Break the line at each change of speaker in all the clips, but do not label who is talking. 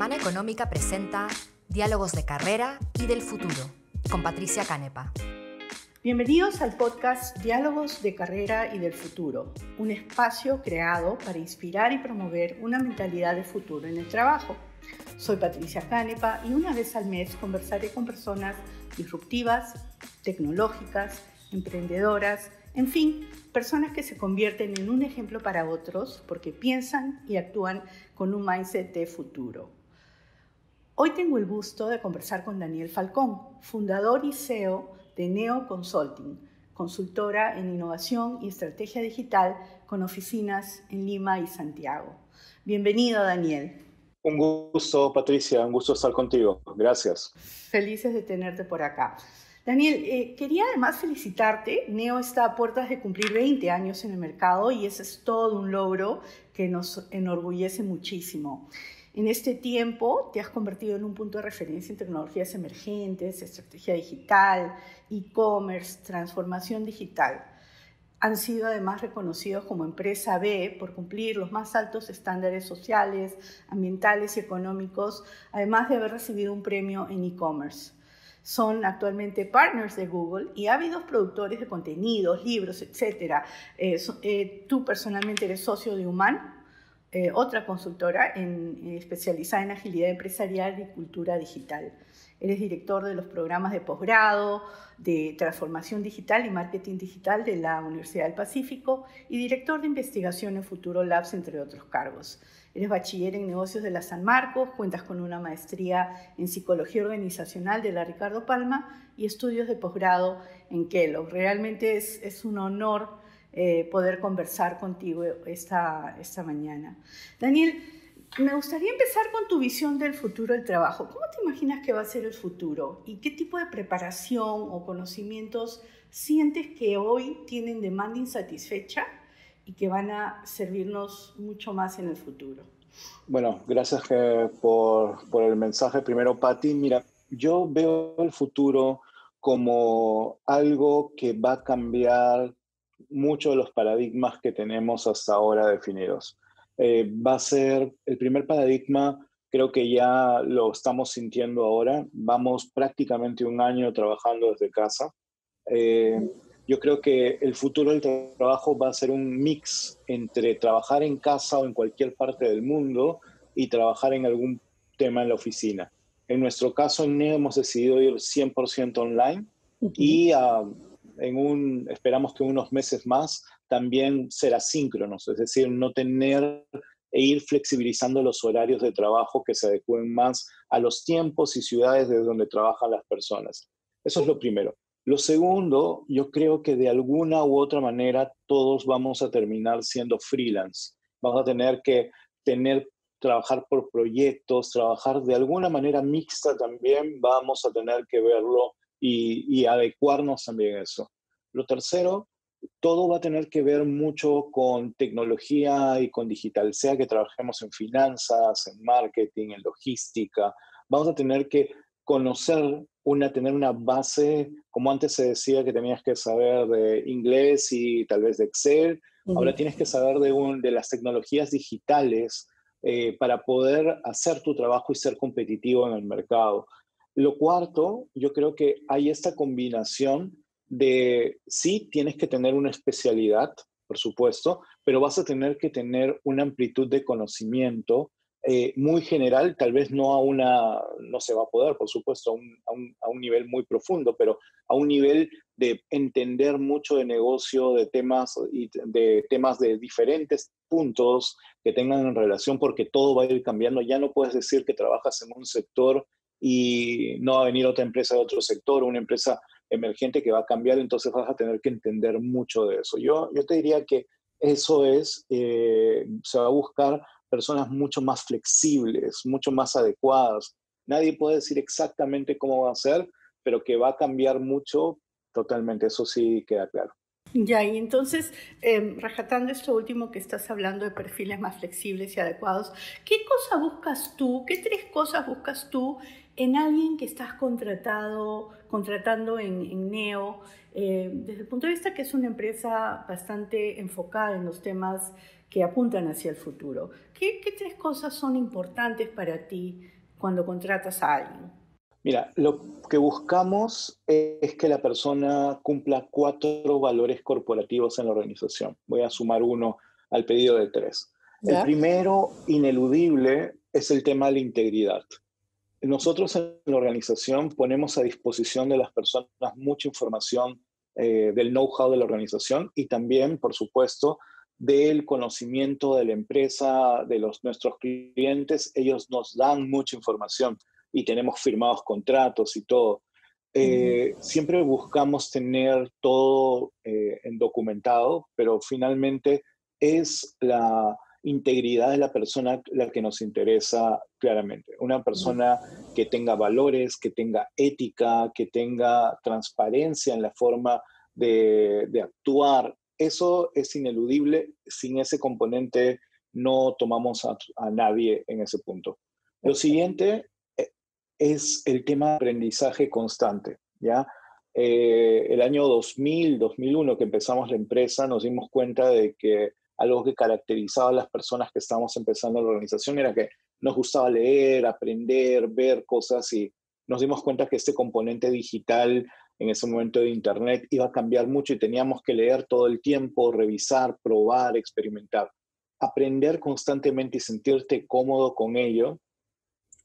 Semana Económica presenta Diálogos de Carrera y del Futuro, con Patricia Canepa.
Bienvenidos al podcast Diálogos de Carrera y del Futuro, un espacio creado para inspirar y promover una mentalidad de futuro en el trabajo. Soy Patricia Canepa y una vez al mes conversaré con personas disruptivas, tecnológicas, emprendedoras, en fin, personas que se convierten en un ejemplo para otros porque piensan y actúan con un mindset de futuro. Hoy tengo el gusto de conversar con Daniel Falcón, fundador y CEO de Neo Consulting, consultora en innovación y estrategia digital con oficinas en Lima y Santiago. Bienvenido, Daniel.
Un gusto, Patricia, un gusto estar contigo. Gracias.
Felices de tenerte por acá. Daniel, quería además felicitarte. Neo está a puertas de cumplir 20 años en el mercado y ese es todo un logro que nos enorgullece muchísimo. En este tiempo te has convertido en un punto de referencia en tecnologías emergentes, estrategia digital, e-commerce, transformación digital. Han sido además reconocidos como empresa B por cumplir los más altos estándares sociales, ambientales y económicos, además de haber recibido un premio en e-commerce. Son actualmente partners de Google y ávidos productores de contenidos, libros, etc. Tú personalmente eres socio de Human, otra consultora especializada en agilidad empresarial y cultura digital. Eres director de los programas de posgrado, de transformación digital y marketing digital de la Universidad del Pacífico y director de investigación en Futuro Labs, entre otros cargos. Eres bachiller en negocios de la San Marcos, cuentas con una maestría en psicología organizacional de la Ricardo Palma y estudios de posgrado en Kellogg. Realmente es un honor poder conversar contigo esta mañana. Daniel, me gustaría empezar con tu visión del futuro del trabajo. ¿Cómo te imaginas que va a ser el futuro? ¿Y qué tipo de preparación o conocimientos sientes que hoy tienen demanda insatisfecha y que van a servirnos mucho más en el futuro?
Bueno, gracias por el mensaje. Primero, Pati, mira, yo veo el futuro como algo que va a cambiar muchos de los paradigmas que tenemos hasta ahora definidos. Va a ser el primer paradigma, creo que ya lo estamos sintiendo ahora. Vamos prácticamente un año trabajando desde casa. Yo creo que el futuro del trabajo va a ser un mix entre trabajar en casa o en cualquier parte del mundo y trabajar en algún tema en la oficina. En nuestro caso, en NEO hemos decidido ir 100% online y esperamos que unos meses más también ser asíncronos, es decir, no tener e ir flexibilizando los horarios de trabajo que se adecúen más a los tiempos y ciudades de donde trabajan las personas. Eso es lo primero. Lo segundo, yo creo que de alguna u otra manera todos vamos a terminar siendo freelance. Vamos a tener que trabajar por proyectos, trabajar de alguna manera mixta también, vamos a tener que verlo y adecuarnos también a eso. Lo tercero, todo va a tener que ver mucho con tecnología y con digital, sea que trabajemos en finanzas, en marketing, en logística. Vamos a tener que tener una base, como antes se decía que tenías que saber de inglés y tal vez de Excel, ahora tienes que saber de las tecnologías digitales para poder hacer tu trabajo y ser competitivo en el mercado. Lo cuarto, yo creo que hay esta combinación de, sí, tienes que tener una especialidad, por supuesto, pero vas a tener que tener una amplitud de conocimiento muy general, tal vez no se va a poder, por supuesto, a un nivel muy profundo, pero a un nivel de entender mucho de negocio, de temas de diferentes puntos que tengan en relación, porque todo va a ir cambiando. Ya no puedes decir que trabajas en un sector y no va a venir otra empresa de otro sector, una empresa emergente que va a cambiar, entonces vas a tener que entender mucho de eso. Yo te diría que eso se va a buscar personas mucho más flexibles, mucho más adecuadas. Nadie puede decir exactamente cómo va a ser, pero que va a cambiar mucho, totalmente, eso sí queda claro.
Ya, y entonces, rescatando esto último que estás hablando de perfiles más flexibles y adecuados, ¿qué cosa buscas tú, qué tres cosas buscas tú en alguien que estás contratando en Neo, desde el punto de vista que es una empresa bastante enfocada en los temas que apuntan hacia el futuro. ¿Qué tres cosas son importantes para ti cuando contratas a alguien?
Mira, lo que buscamos es que la persona cumpla 4 valores corporativos en la organización. Voy a sumar uno al pedido de 3. El
¿Ya?
primero, ineludible, es el tema de la integridad. Nosotros en la organización ponemos a disposición de las personas mucha información del know-how de la organización y también, por supuesto, del conocimiento de la empresa, de nuestros clientes. Ellos nos dan mucha información y tenemos firmados contratos y todo.
Ujú.
Siempre buscamos tener todo en documentado, pero finalmente es la integridad de la persona la que nos interesa claramente. Una persona que tenga valores, que tenga ética, que tenga transparencia en la forma de actuar. Eso es ineludible. Sin ese componente no tomamos a nadie en ese punto. Lo
Perfecto.
siguiente es el tema de aprendizaje constante, ¿ya? El año 2000, 2001 que empezamos la empresa, nos dimos cuenta de que algo que caracterizaba a las personas que estábamos empezando la organización era que nos gustaba leer, aprender, ver cosas y nos dimos cuenta que este componente digital en ese momento de Internet iba a cambiar mucho y teníamos que leer todo el tiempo, revisar, probar, experimentar. Aprender constantemente y sentirte cómodo con ello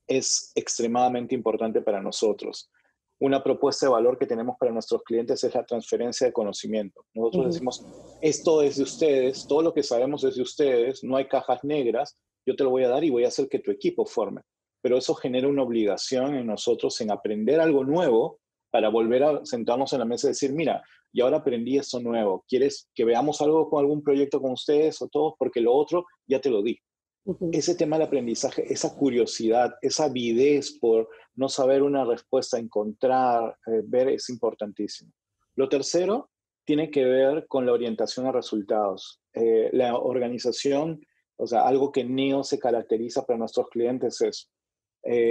es extremadamente importante para nosotros. Una propuesta de valor que tenemos para nuestros clientes es la transferencia de conocimiento. Nosotros
Ujú.
decimos, esto es de ustedes, todo lo que sabemos es de ustedes, no hay cajas negras, yo te lo voy a dar y voy a hacer que tu equipo forme. Pero eso genera una obligación en nosotros en aprender algo nuevo para volver a sentarnos en la mesa y decir, mira, y ahora aprendí esto nuevo, ¿quieres que veamos algo con algún proyecto con ustedes o todos? Porque lo otro ya te lo di.
Ujú.
Ese tema del aprendizaje, esa curiosidad, esa avidez por no saber una respuesta, encontrar, ver, es importantísimo. Lo tercero tiene que ver con la orientación a resultados. La organización, o sea, algo que NEO se caracteriza para nuestros clientes es,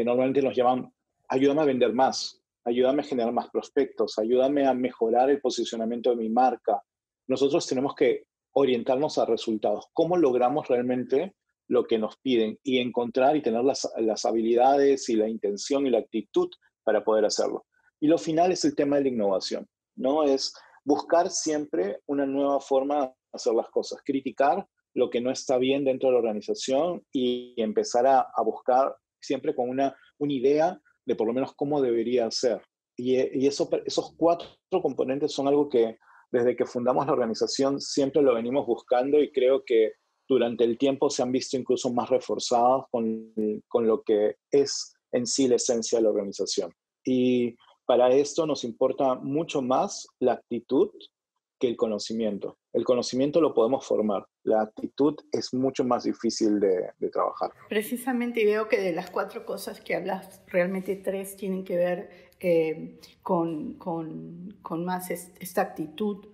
normalmente nos llaman, ayúdame a vender más, ayúdame a generar más prospectos, ayúdame a mejorar el posicionamiento de mi marca. Nosotros tenemos que orientarnos a resultados. ¿Cómo logramos realmente lo que nos piden y encontrar y tener las habilidades y la intención y la actitud para poder hacerlo? Y lo final es el tema de la innovación, ¿no? Es buscar siempre una nueva forma de hacer las cosas, criticar lo que no está bien dentro de la organización y empezar a buscar siempre con una idea de por lo menos cómo debería ser. Y esos 4 componentes son algo que desde que fundamos la organización siempre lo venimos buscando y creo que durante el tiempo se han visto incluso más reforzados con lo que es en sí la esencia de la organización. Y para esto nos importa mucho más la actitud que el conocimiento. El conocimiento lo podemos formar, la actitud es mucho más difícil de trabajar.
Precisamente veo que de las cuatro cosas que hablas, realmente tres tienen que ver con más esta actitud.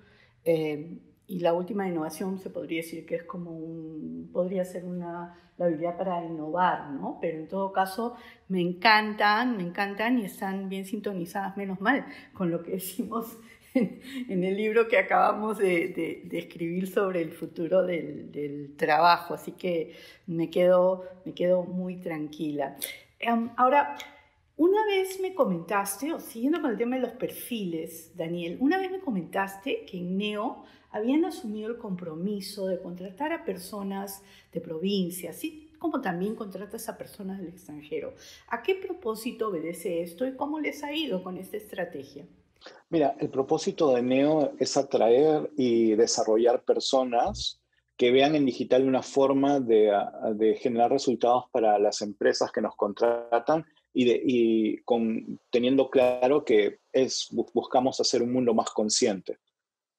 Y la última innovación se podría decir que es como podría ser la habilidad para innovar, ¿no? Pero en todo caso me encantan y están bien sintonizadas, menos mal, con lo que decimos en el libro que acabamos de escribir sobre el futuro del trabajo. Así que me quedo muy tranquila. Ahora, una vez me comentaste, o siguiendo con el tema de los perfiles, Daniel, una vez me comentaste que en NEO habían asumido el compromiso de contratar a personas de provincia, así como también contratas a personas del extranjero. ¿A qué propósito obedece esto y cómo les ha ido con esta estrategia?
Mira, el propósito de NEO es atraer y desarrollar personas que vean en digital una forma de generar resultados para las empresas que nos contratan teniendo claro que buscamos hacer un mundo más consciente.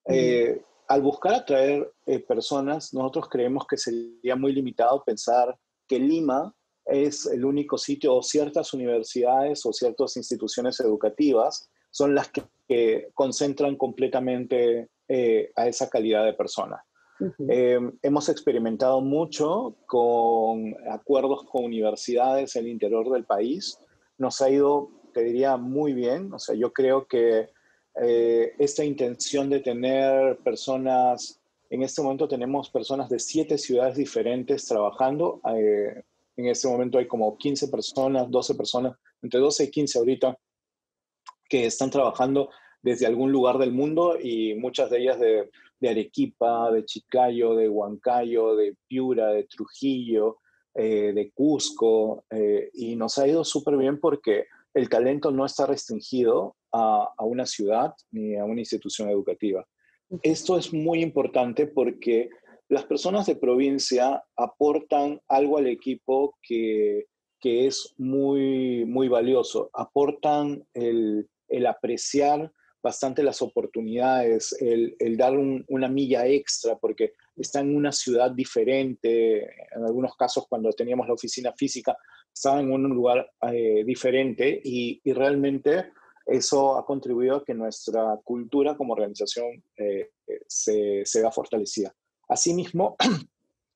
Uh-huh.
Al buscar atraer personas, nosotros creemos que sería muy limitado pensar que Lima es el único sitio o ciertas universidades o ciertas instituciones educativas son las que concentran completamente a esa calidad de persona.
Uh-huh.
Hemos experimentado mucho con acuerdos con universidades en el interior del país. Nos ha ido, te diría, muy bien. O sea, yo creo que esta intención de tener personas En este momento tenemos personas de 7 ciudades diferentes trabajando. En este momento hay como 15 personas, 12 personas, entre 12 y 15 ahorita, que están trabajando desde algún lugar del mundo y muchas de ellas de Arequipa, de Chiclayo, de Huancayo, de Piura, de Trujillo, de Cusco, y nos ha ido súper bien porque el talento no está restringido a una ciudad ni a una institución educativa. Esto es muy importante porque las personas de provincia aportan algo al equipo que es muy, muy valioso. Aportan el apreciar bastante las oportunidades, el dar una milla extra, porque está en una ciudad diferente. En algunos casos, cuando teníamos la oficina física, estaba en un lugar diferente y realmente eso ha contribuido a que nuestra cultura como organización se vea fortalecida. Asimismo,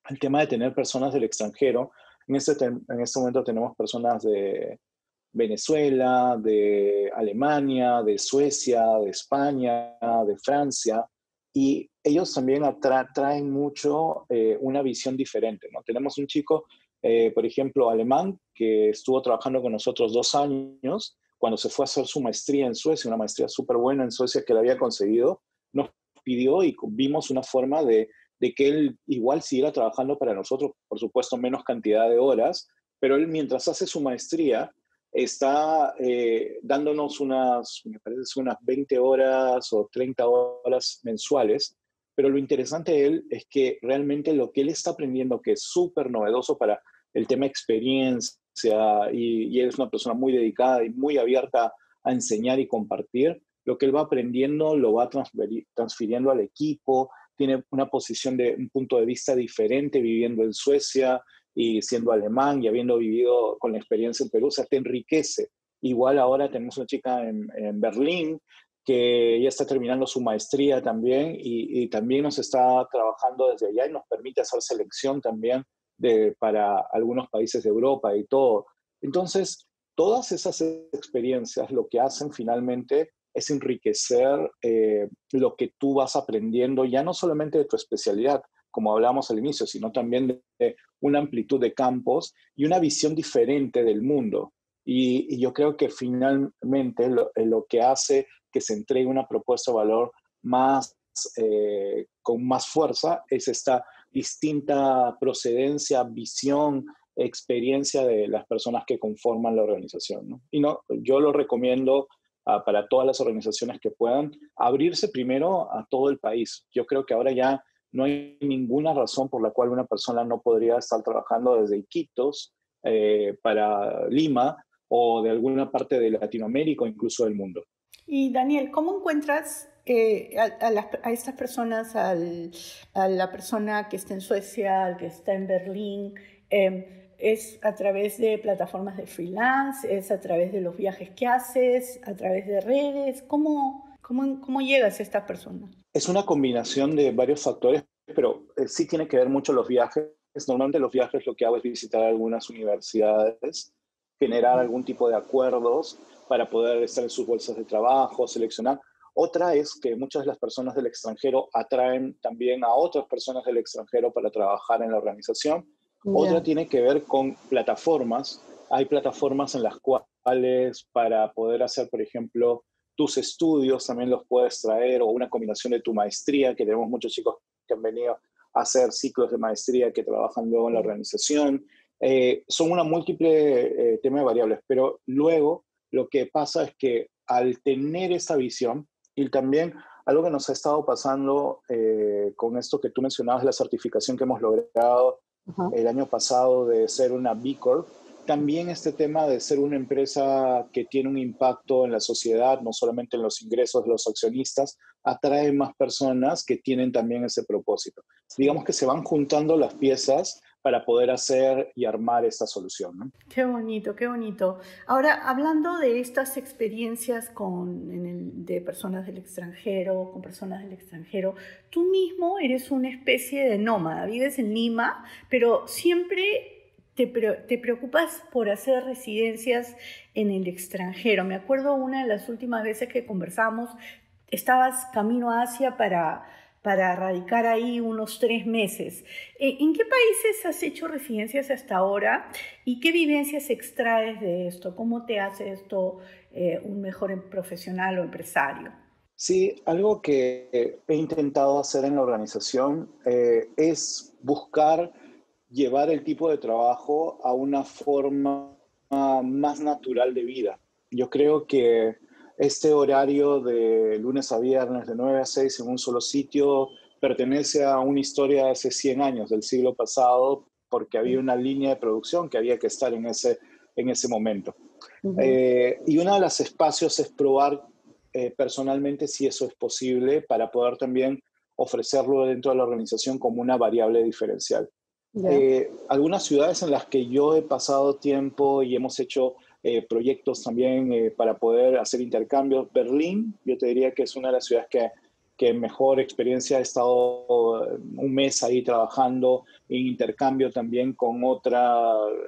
el tema de tener personas del extranjero, en este momento tenemos personas de Venezuela, de Alemania, de Suecia, de España, de Francia, y ellos también traen mucho una visión diferente, ¿no? Tenemos un chico, por ejemplo, alemán, que estuvo trabajando con nosotros 2 años. Cuando se fue a hacer su maestría en Suecia, una maestría súper buena en Suecia que la había conseguido, nos pidió y vimos una forma de que él igual siguiera trabajando para nosotros, por supuesto menos cantidad de horas, pero él mientras hace su maestría está dándonos me parece, unas 20 horas o 30 horas mensuales, pero lo interesante de él es que realmente lo que él está aprendiendo, que es súper novedoso para el tema experiencia, y él es una persona muy dedicada y muy abierta a enseñar y compartir, lo que él va aprendiendo lo va transfiriendo al equipo, tiene una posición de un punto de vista diferente viviendo en Suecia y siendo alemán y habiendo vivido con la experiencia en Perú, o sea, te enriquece. Igual ahora tenemos una chica en Berlín que ya está terminando su maestría también y también nos está trabajando desde allá y nos permite hacer selección también para algunos países de Europa y todo. Entonces, todas esas experiencias lo que hacen finalmente es enriquecer lo que tú vas aprendiendo, ya no solamente de tu especialidad, como hablábamos al inicio, sino también de una amplitud de campos y una visión diferente del mundo. Y yo creo que finalmente lo que hace que se entregue una propuesta de valor más, con más fuerza es esta distinta procedencia, visión, experiencia de las personas que conforman la organización, ¿no? Y no, yo lo recomiendo para todas las organizaciones que puedan abrirse primero a todo el país. Yo creo que ahora ya no hay ninguna razón por la cual una persona no podría estar trabajando desde Iquitos para Lima o de alguna parte de Latinoamérica o incluso del mundo.
Y Daniel, ¿cómo encuentras a estas personas, a la persona que está en Suecia, al que está en Berlín? ¿Es a través de plataformas de freelance? ¿Es a través de los viajes que haces? ¿A través de redes? ¿Cómo llegas a estas personas?
Es una combinación de varios factores, pero sí tiene que ver mucho los viajes. Normalmente los viajes lo que hago es visitar algunas universidades, generar algún tipo de acuerdos para poder estar en sus bolsas de trabajo, seleccionar. Otra es que muchas de las personas del extranjero atraen también a otras personas del extranjero para trabajar en la organización. Otra tiene que ver con plataformas. Hay plataformas en las cuales para poder hacer, por ejemplo, tus estudios también los puedes traer o una combinación de tu maestría, que tenemos muchos chicos que han venido a hacer ciclos de maestría que trabajan luego en la organización. Son una múltiple tema de variables, pero luego lo que pasa es que al tener esta visión y también algo que nos ha estado pasando con esto que tú mencionabas, la certificación que hemos logrado el año pasado de ser una B Corp, también este tema de ser una empresa que tiene un impacto en la sociedad, no solamente en los ingresos de los accionistas, atrae más personas que tienen también ese propósito. Digamos que se van juntando las piezas para poder hacer y armar esta solución, ¿no?
Qué bonito, qué bonito. Ahora, hablando de estas experiencias de personas del extranjero, con personas del extranjero, tú mismo eres una especie de nómada, vives en Lima, pero siempre te preocupas por hacer residencias en el extranjero. Me acuerdo una de las últimas veces que conversamos, estabas camino a Asia para para radicar ahí unos 3 meses. ¿En qué países has hecho residencias hasta ahora y qué vivencias extraes de esto? ¿Cómo te hace esto un mejor profesional o empresario?
Sí, algo que he intentado hacer en la organización es buscar llevar el tipo de trabajo a una forma más natural de vida. Yo creo que este horario de lunes a viernes, de 9 a 6 en un solo sitio, pertenece a una historia de hace 100 años, del siglo pasado, porque había una línea de producción que había que estar en ese momento.
Ujú.
Y uno de los espacios es probar personalmente si eso es posible para poder también ofrecerlo dentro de la organización como una variable diferencial.
Ya.
Algunas ciudades en las que yo he pasado tiempo y hemos hecho proyectos también para poder hacer intercambios. Berlín, yo te diría que es una de las ciudades que mejor experiencia. He estado un mes ahí trabajando en intercambio también con otra.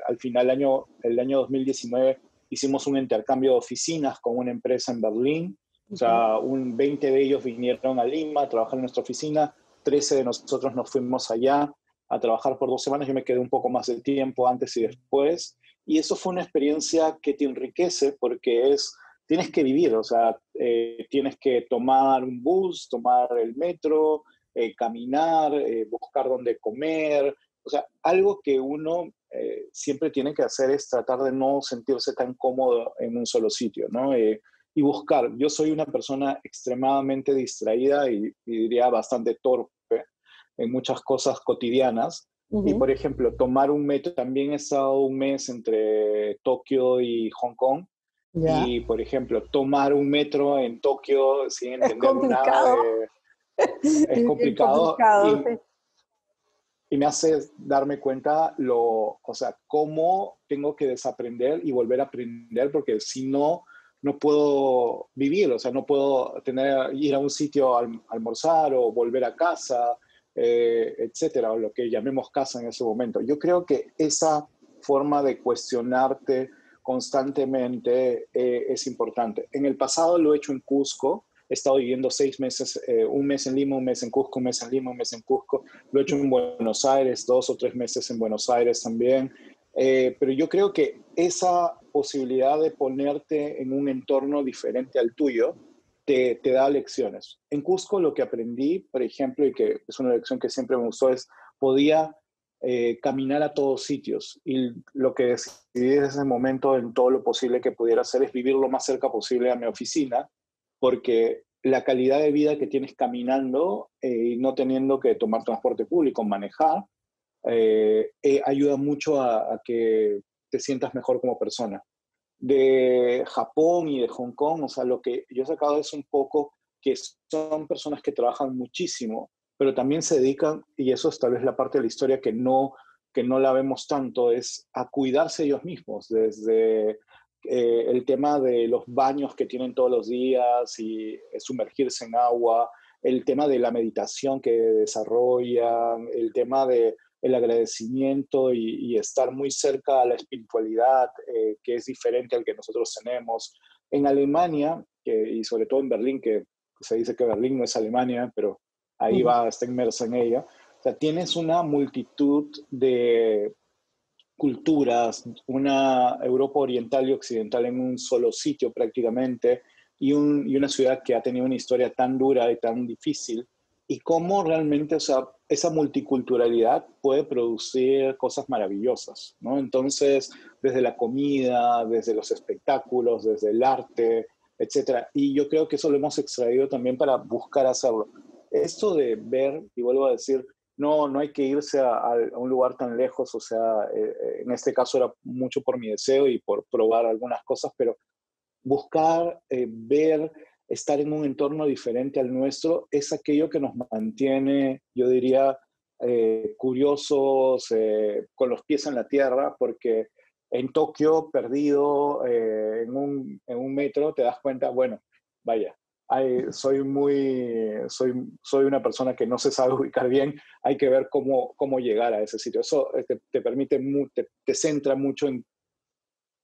Al final, el año 2019, hicimos un intercambio de oficinas con una empresa en Berlín. O
Okay.
sea, 20 de ellos vinieron a Lima a trabajar en nuestra oficina, 13 de nosotros nos fuimos allá a trabajar por 2 semanas. Yo me quedé un poco más de tiempo antes y después. Y eso fue una experiencia que te enriquece porque tienes que vivir, o sea, tienes que tomar un bus, tomar el metro, caminar, buscar dónde comer. O sea, algo que uno siempre tiene que hacer es tratar de no sentirse tan cómodo en un solo sitio, ¿no? Y buscar. Yo soy una persona extremadamente distraída y diría bastante torpe en muchas cosas cotidianas. Y,
Ujú.
por ejemplo, tomar un metro, también he estado un mes entre Tokio y Hong Kong.
Ya.
Y, por ejemplo, tomar un metro en Tokio sin
Es
entender nada
complicado,
es
es bien
complicado
complicado. Sí.
y me hace darme cuenta o sea, cómo tengo que desaprender y volver a aprender, porque si no, no puedo vivir, o sea, no puedo ir a un sitio a almorzar o volver a casa, etcétera, o lo que llamemos casa en ese momento. Yo creo que esa forma de cuestionarte constantemente es importante. En el pasado lo he hecho en Cusco. He estado viviendo 6 meses, un mes en Lima, un mes en Cusco, un mes en Lima, un mes en Cusco. Lo he hecho en Buenos Aires, 2 o 3 meses en Buenos Aires también. Pero yo creo que esa posibilidad de ponerte en un entorno diferente al tuyo te da lecciones. En Cusco lo que aprendí, por ejemplo, y que es una lección que siempre me gustó, es podía caminar a todos sitios. Y lo que decidí desde ese momento, en todo lo posible que pudiera hacer, es vivir lo más cerca posible a mi oficina, porque la calidad de vida que tienes caminando y no teniendo que tomar transporte público, manejar, ayuda mucho a que te sientas mejor como persona. De Japón y de Hong Kong, o sea, lo que yo he sacado es un poco que son personas que trabajan muchísimo, pero también se dedican, y eso es tal vez la parte de la historia que no la vemos tanto, es a cuidarse ellos mismos, desde el tema de los baños que tienen todos los días y sumergirse en agua, el tema de la meditación que desarrollan, el tema de el agradecimiento y estar muy cerca a la espiritualidad, que es diferente al que nosotros tenemos. En Alemania, y sobre todo en Berlín, que se dice que Berlín no es Alemania, pero ahí
Ujú.
está inmersa en ella, o sea, tienes una multitud de culturas, una Europa oriental y occidental en un solo sitio prácticamente, y una ciudad que ha tenido una historia tan dura y tan difícil, y cómo realmente, o sea, esa multiculturalidad puede producir cosas maravillosas, ¿no? Entonces, desde la comida, desde los espectáculos, desde el arte, etcétera. Y yo creo que eso lo hemos extraído también para buscar hacerlo. Esto de ver, y vuelvo a decir, no hay que irse a un lugar tan lejos, o sea, en este caso era mucho por mi deseo y por probar algunas cosas, pero buscar, ver, estar en un entorno diferente al nuestro es aquello que nos mantiene, yo diría, curiosos, con los pies en la tierra, porque en Tokio, perdido en un metro, te das cuenta, bueno, vaya, soy una persona que no se sabe ubicar bien, hay que ver cómo llegar a ese sitio. Eso te permite, te centra mucho en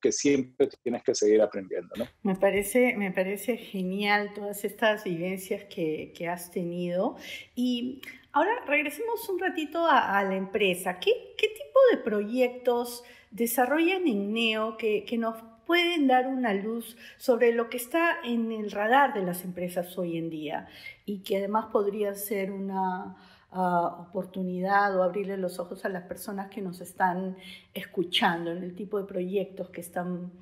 que siempre tienes que seguir aprendiendo, ¿no?
Me parece genial todas estas vivencias que has tenido. Y ahora regresemos un ratito a la empresa. ¿Qué tipo de proyectos desarrollan en Neo que nos pueden dar una luz sobre lo que está en el radar de las empresas hoy en día y que además podría ser una oportunidad o abrirle los ojos a las personas que nos están escuchando en el tipo de proyectos que están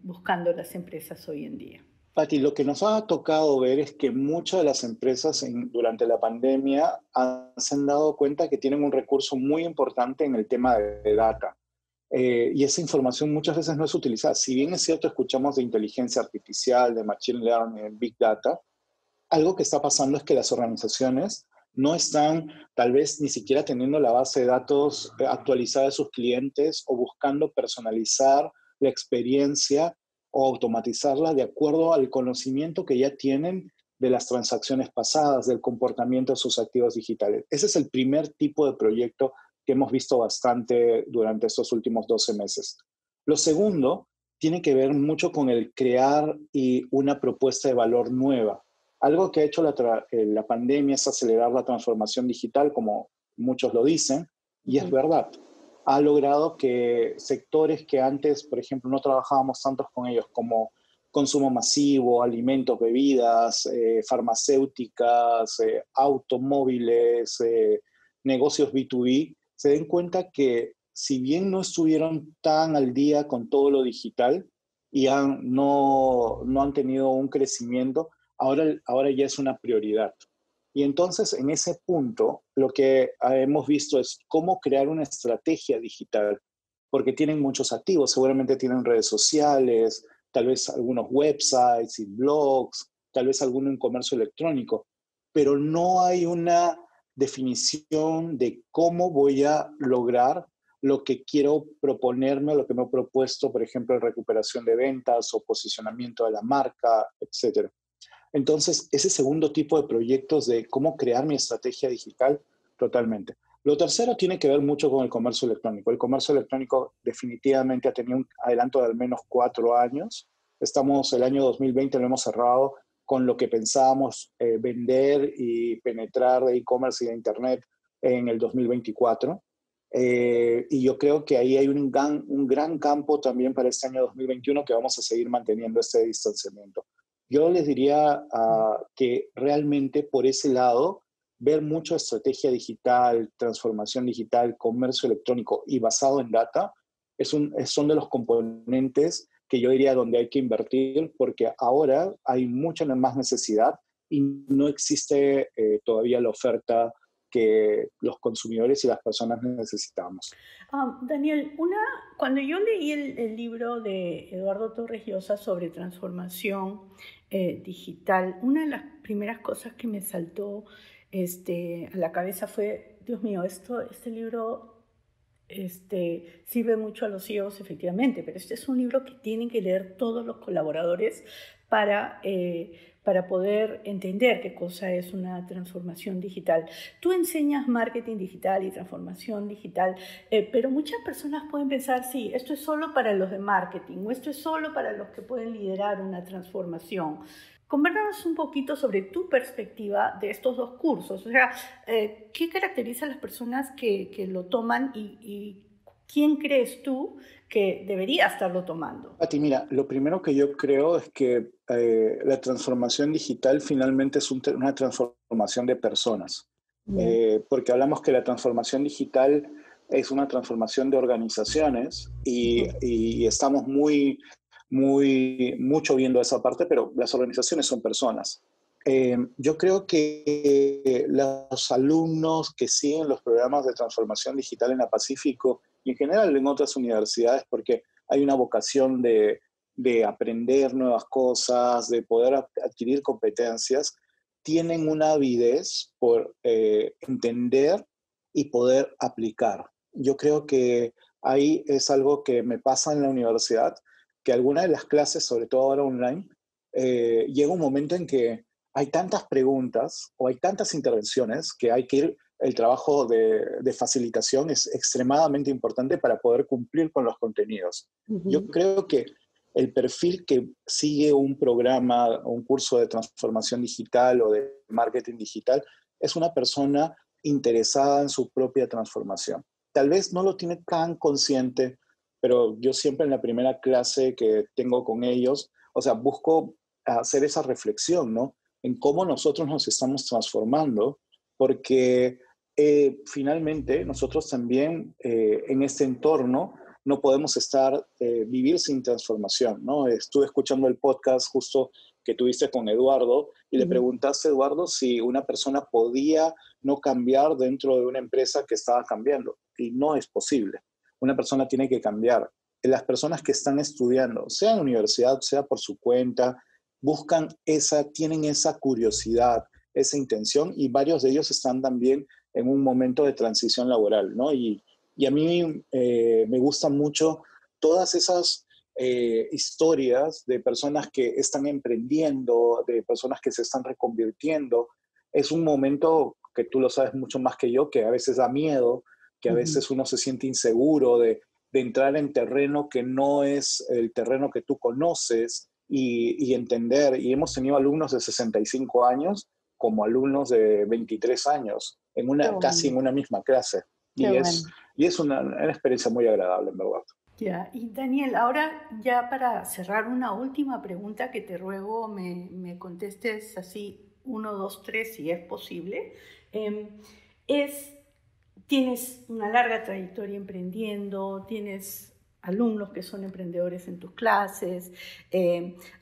buscando las empresas hoy en día?
Pati, lo que nos ha tocado ver es que muchas de las empresas durante la pandemia se han dado cuenta que tienen un recurso muy importante en el tema de data. Y esa información muchas veces no es utilizada. Si bien es cierto, escuchamos de inteligencia artificial, de machine learning, big data, algo que está pasando es que las organizaciones no están tal vez ni siquiera teniendo la base de datos actualizada de sus clientes o buscando personalizar la experiencia o automatizarla de acuerdo al conocimiento que ya tienen de las transacciones pasadas, del comportamiento de sus activos digitales. Ese es el primer tipo de proyecto que hemos visto bastante durante estos últimos 12 meses. Lo segundo tiene que ver mucho con el crear una propuesta de valor nueva. Algo que ha hecho la pandemia es acelerar la transformación digital, como muchos lo dicen, y es verdad. Ha logrado que sectores que antes, por ejemplo, no trabajábamos tantos con ellos, como consumo masivo, alimentos, bebidas, farmacéuticas, automóviles, negocios B2B, se den cuenta que si bien no estuvieron tan al día con todo lo digital y no han tenido un crecimiento, ahora ya es una prioridad. Y entonces, en ese punto, lo que hemos visto es cómo crear una estrategia digital, porque tienen muchos activos, seguramente tienen redes sociales, tal vez algunos websites y blogs, tal vez alguno en comercio electrónico, pero no hay una definición de cómo voy a lograr lo que quiero proponerme, lo que me he propuesto, por ejemplo, recuperación de ventas o posicionamiento de la marca, etcétera. Entonces, ese segundo tipo de proyectos de cómo crear mi estrategia digital, totalmente. Lo tercero tiene que ver mucho con el comercio electrónico. El comercio electrónico definitivamente ha tenido un adelanto de al menos 4 años. El año 2020 lo hemos cerrado con lo que pensábamos vender y penetrar de e-commerce y de Internet en el 2024. Y yo creo que ahí hay un gran campo también para este año 2021 que vamos a seguir manteniendo este distanciamiento. Yo les diría que realmente por ese lado, ver mucho estrategia digital, transformación digital, comercio electrónico y basado en data, son de los componentes que yo diría donde hay que invertir porque ahora hay mucha más necesidad y no existe todavía la oferta que los consumidores y las personas necesitamos.
Daniel, cuando yo leí el libro de Eduardo Torres Llosa sobre transformación digital, una de las primeras cosas que me saltó a la cabeza fue, Dios mío, este libro sirve mucho a los CEOs, efectivamente, pero este es un libro que tienen que leer todos los colaboradores para poder entender qué cosa es una transformación digital. Tú enseñas marketing digital y transformación digital, pero muchas personas pueden pensar, sí, esto es solo para los de marketing o esto es solo para los que pueden liderar una transformación. Conversanos un poquito sobre tu perspectiva de estos dos cursos. O sea, ¿qué caracteriza a las personas que lo toman y quién crees tú que debería estarlo tomando?
Pati, mira, lo primero que yo creo es que la transformación digital finalmente es una transformación de personas. Porque hablamos que la transformación digital es una transformación de organizaciones y estamos mucho viendo esa parte, pero las organizaciones son personas. Yo creo que los alumnos que siguen los programas de transformación digital en la Pacífico y en general en otras universidades, porque hay una vocación de aprender nuevas cosas, de poder adquirir competencias, tienen una avidez por entender y poder aplicar. Yo creo que ahí es algo que me pasa en la universidad, que algunas de las clases, sobre todo ahora online, llega un momento en que hay tantas preguntas o hay tantas intervenciones que hay que ir el trabajo de facilitación es extremadamente importante para poder cumplir con los contenidos. Yo creo que el perfil que sigue un programa, un curso de transformación digital o de marketing digital, es una persona interesada en su propia transformación. Tal vez no lo tiene tan consciente, pero yo siempre en la primera clase que tengo con ellos, o sea, busco hacer esa reflexión, ¿no? En cómo nosotros nos estamos transformando, porque finalmente nosotros también en este entorno no podemos vivir sin transformación, ¿no? Estuve escuchando el podcast justo que tuviste con Eduardo y le preguntaste, Eduardo, si una persona podía no cambiar dentro de una empresa que estaba cambiando. Y no es posible. Una persona tiene que cambiar. Las personas que están estudiando, sea en universidad, sea por su cuenta, tienen esa curiosidad, esa intención, y varios de ellos están también en un momento de transición laboral, ¿no? Y a mí me gustan mucho todas esas historias de personas que están emprendiendo, de personas que se están reconvirtiendo. Es un momento que tú lo sabes mucho más que yo, que a veces da miedo, que a veces uno se siente inseguro de entrar en terreno que no es el terreno que tú conoces y entender. Y hemos tenido alumnos de 65 años como alumnos de 23 años, casi en una misma clase. Y es una experiencia muy agradable, en verdad.
Ya, y Daniel, ahora ya para cerrar, una última pregunta que te ruego me contestes así 1, 2, 3, si es posible. Tienes una larga trayectoria emprendiendo, tienes alumnos que son emprendedores en tus clases,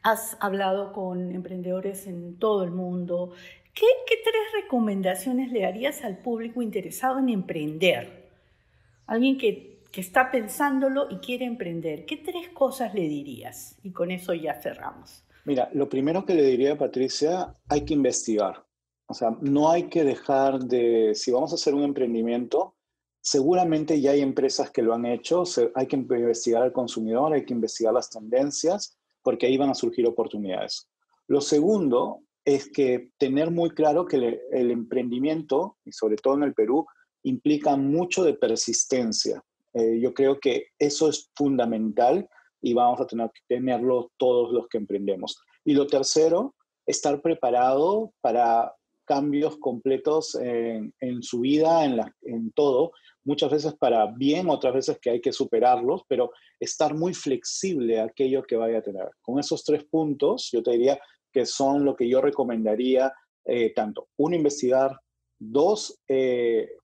has hablado con emprendedores en todo el mundo. ¿Qué 3 recomendaciones le darías al público interesado en emprender? Alguien que está pensándolo y quiere emprender. ¿Qué 3 cosas le dirías? Y con eso ya cerramos.
Mira, lo primero que le diría a Patricia, hay que investigar. O sea, no hay que dejar si vamos a hacer un emprendimiento, seguramente ya hay empresas que lo han hecho, hay que investigar al consumidor, hay que investigar las tendencias, porque ahí van a surgir oportunidades. Lo segundo es que tener muy claro que el emprendimiento, y sobre todo en el Perú, implica mucho de persistencia. Yo creo que eso es fundamental y vamos a tener que tenerlo todos los que emprendemos. Y lo tercero, estar preparado para cambios completos en su vida, en todo, muchas veces para bien, otras veces que hay que superarlos, pero estar muy flexible a aquello que vaya a tener. Con esos 3 puntos, yo te diría que son lo que yo recomendaría, tanto, 1, investigar, 2,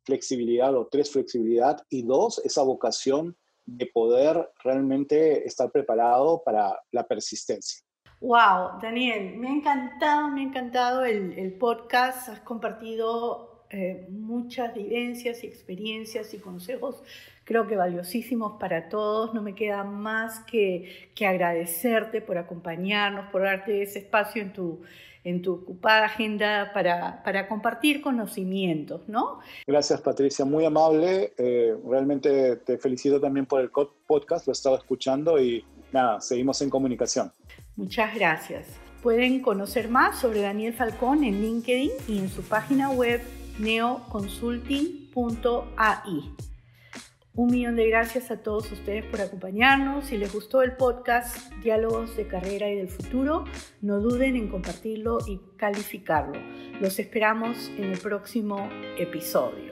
flexibilidad, o 3, flexibilidad, y 2, esa vocación de poder realmente estar preparado para la persistencia.
Wow, Daniel, me ha encantado el podcast. Has compartido muchas vivencias y experiencias y consejos, creo que valiosísimos para todos. No me queda más que agradecerte por acompañarnos, por darte ese espacio en tu ocupada agenda para compartir conocimientos, ¿no?
Gracias, Patricia, muy amable. Realmente te felicito también por el podcast, lo he estado escuchando y nada, seguimos en comunicación.
Muchas gracias. Pueden conocer más sobre Daniel Falcón en LinkedIn y en su página web neoconsulting.ai. 1.000.000 de gracias a todos ustedes por acompañarnos. Si les gustó el podcast Diálogos de Carrera y del Futuro, no duden en compartirlo y calificarlo. Los esperamos en el próximo episodio.